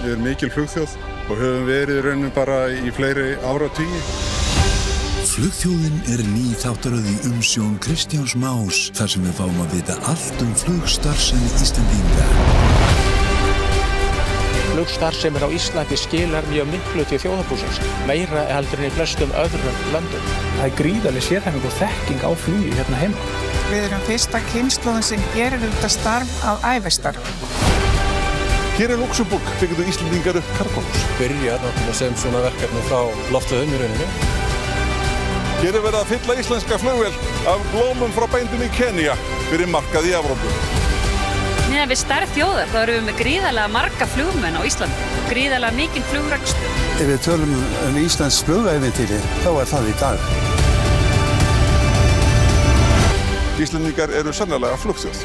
Við erum mikil flugþjóð og höfum verið í rauninni bara í fleiri áratugi. Flugþjóðin ný þáttaröð í umsjón Kristjáns Más þar sem við fáum að vita allt flugstarfsemi Íslendinga. Flugstarfsemi á Íslandi skilar mjög miklu til þjóðarbúsins, meira heldur en í flestum öðrum löndum. Það gríðarleg sérhæfing og þekking á flugi hérna heima. Við erum fyrsta kynslóðin sem gerir þetta starf að ævistarf. Hér Luxembourg byggðu Íslendingar upp kargóhús. Byrjar náttúrulega sem svona verkefni frá loftleiðum í rauninni. Hér verið að fylla íslenska flugvél af blómum frá bændum í Kenía fyrir markað í Evrópu. Miðað við stærð þjóðar þá erum við með gríðarlega marga flugmenn á Íslandi, gríðarlega mikinn flugrekstur. Ef við tölum íslensk flugævintýri, þá það í dag. Íslendingar eru sannarlega flugþjóð.